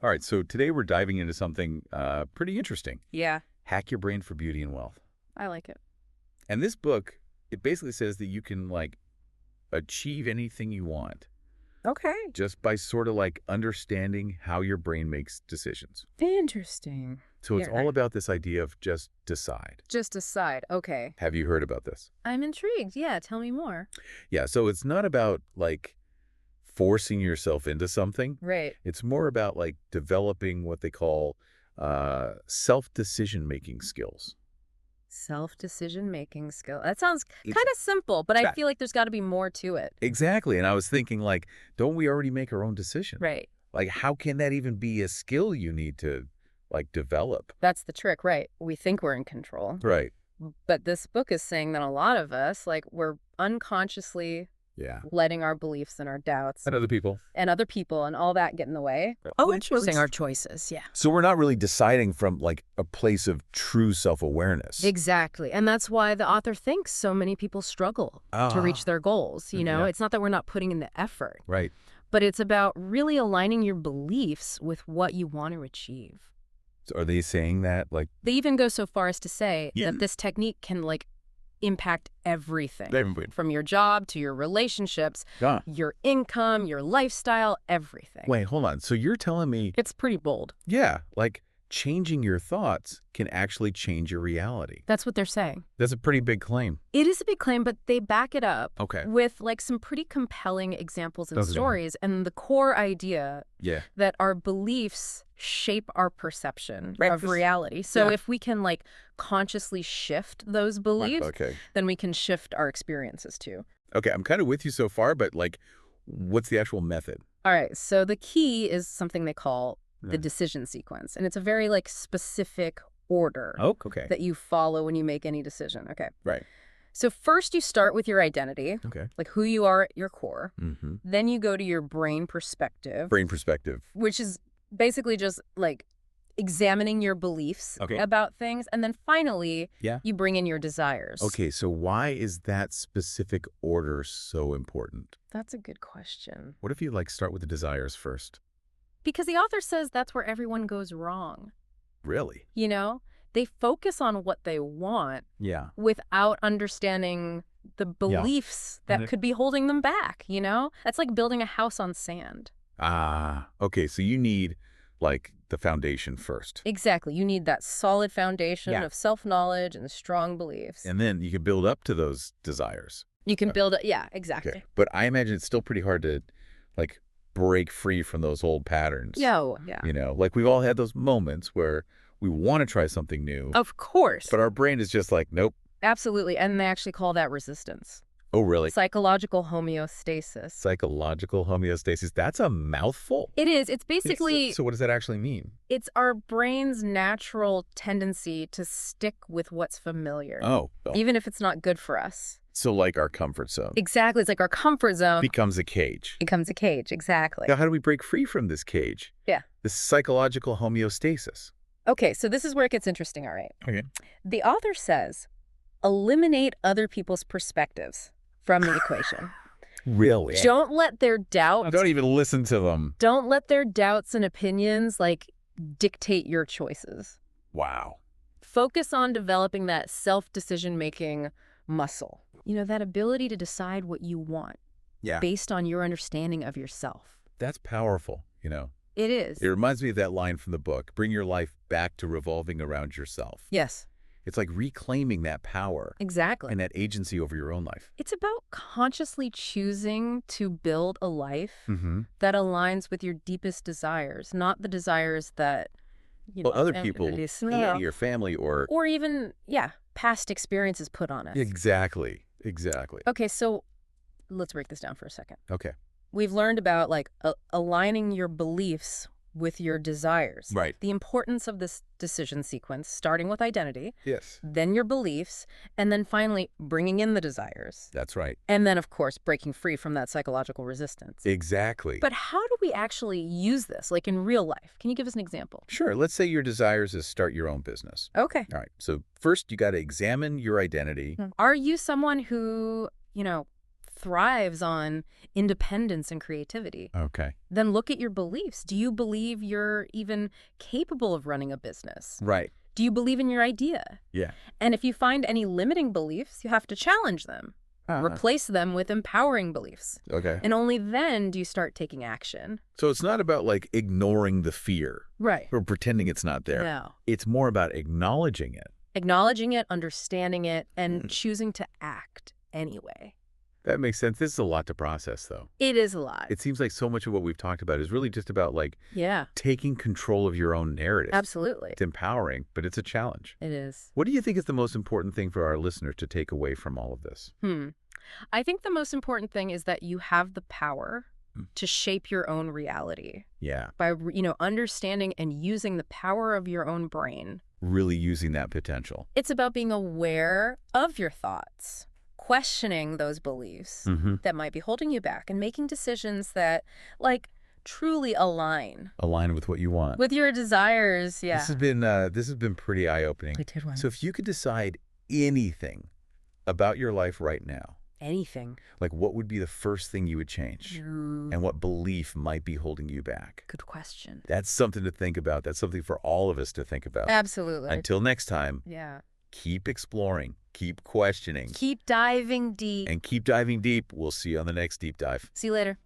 All right, so today we're diving into something pretty interesting. Yeah, Hack your brain for beauty and wealth. I like it. And this book, it basically says that you can achieve anything you want Okay. just by sort of understanding how your brain makes decisions. Interesting. So it's Yeah. all about this idea of just decide. Just aside. Okay. Have you heard about this? I'm intrigued. Yeah, tell me more. Yeah, so it's not about forcing yourself into something. Right. It's more about developing what they call self-decision making skills. Self-decision making skill. That sounds It's kind of simple, but I that. feel like there's got to be more to it. Exactly. And I was thinking don't we already make our own decision? Right. How can that even be a skill you need to develop? That's the trick, right? We think we're in control. Right. But this book is saying that a lot of us, we're unconsciously Yeah. letting our beliefs and our doubts And other people. and other people and all that get in the way. Oh, When interesting. choosing Our choices, yeah. So we're not really deciding from a place of true self-awareness. Exactly. And that's why the author thinks so many people struggle to reach their goals. Yeah. It's not that we're not putting in the effort, Right. but it's about really aligning your beliefs with what you want to achieve. So are they saying that They even go so far as to say Yeah. that this technique can impact everything. Everything. From your job to your relationships, Yeah. your income, your lifestyle, everything. Wait, hold on. So you're telling me, It's pretty bold. yeah, changing your thoughts can actually change your reality. That's what they're saying. That's a pretty big claim. It is a big claim, but they back it up Okay. with some pretty compelling examples and Okay. stories, and the core idea Yeah. that our beliefs shape our perception Right. of reality. So Yeah. if we can consciously shift those beliefs, Okay. then we can shift our experiences too. Okay, I'm kind of with you so far, but what's the actual method? All right, so the key is something they call Yeah. the decision sequence, and it's a very specific order Oh, okay. that you follow when you make any decision. Okay. Right. So first you start with your identity, Okay. who you are at your core. Mm-hmm. Then you go to your brain perspective, Brain perspective. which is basically just examining your beliefs Okay. about things. And then finally, Yeah. you bring in your desires. Okay, so why is that specific order so important? That's a good question. What if you start with the desires first? Because the author says that's where everyone goes wrong. Really? They focus on what they want Yeah. without understanding the beliefs And that could be holding them back, That's like building a house on sand. Ah, okay, so you need the foundation first. Exactly. You need that solid foundation Yeah. of self-knowledge and strong beliefs. And then you can build up to those desires. You can build it. Yeah, exactly. Okay. But I imagine it's still pretty hard to break free from those old patterns. Yeah. We've all had those moments where we want to try something new, Of course. but our brain is just nope. Absolutely. And they actually call that resistance. Oh, really? Psychological homeostasis. Psychological homeostasis. That's a mouthful. It is. It's basically, So what does that actually mean? it's our brain's natural tendency to stick with what's familiar, Oh, well, even if it's not good for us. so our comfort zone Exactly. It's like our comfort zone becomes a cage. becomes a cage. Exactly. Now, how do we break free from this cage? Yeah. This psychological homeostasis. Okay, so this is where it gets interesting, all right. Okay. The author says, eliminate other people's perspectives from the equation. Really? Don't let their doubts, Don't even listen to them. don't let their doubts and opinions dictate your choices. Wow. Focus on developing that self-decision-making muscle. That ability to decide what you want Yeah. based on your understanding of yourself. That's powerful, It is. It reminds me of that line from the book, bring your life back to revolving around yourself. Yes, It's like reclaiming that power exactly. and that agency over your own life. It's about consciously choosing to build a life Mm-hmm. that aligns with your deepest desires, not the desires that, Well, other people, Yeah. your family, or even, past experiences put on us. exactly. Okay, so let's break this down for a second. Okay. We've learned about aligning your beliefs with your desires. Right. The importance of this decision sequence, starting with identity, Yes. then your beliefs, and then finally bringing in the desires. That's right. And then, of course, breaking free from that psychological resistance. Exactly. But how do we actually use this, in real life? Can you give us an example? Sure. Let's say your desires is start your own business. Okay. All right. So first you got to examine your identity. Are you someone who, thrives on independence and creativity. Okay. Then look at your beliefs. Do you believe you're even capable of running a business? Right. Do you believe in your idea? Yeah. And if you find any limiting beliefs, you have to challenge them. Replace them with empowering beliefs. Okay. And only then do you start taking action. So it's not about like ignoring the fear Right. or pretending it's not there. No. It's more about acknowledging it. Acknowledging it, understanding it, and choosing to act anyway. That makes sense. This is a lot to process, though. It is a lot. It seems like so much of what we've talked about is really just about like Yeah, taking control of your own narrative. absolutely. It's empowering, but it's a challenge. It is. What do you think is the most important thing for our listeners to take away from all of this? I think the most important thing is that you have the power to shape your own reality Yeah. by, understanding and using the power of your own brain. Really using that potential. It's about being aware of your thoughts, questioning those beliefs that might be holding you back, and making decisions that, truly align Align with what you want. with your desires. Yeah. This has been pretty eye-opening. We did one. So if you could decide anything about your life right now, Anything. like what would be the first thing you would change? And what belief might be holding you back? Good question. That's something to think about. That's something for all of us to think about. Absolutely. Until next time, Yeah. keep exploring, keep questioning, Keep diving deep. and keep diving deep. We'll see you on the next deep dive. See you later.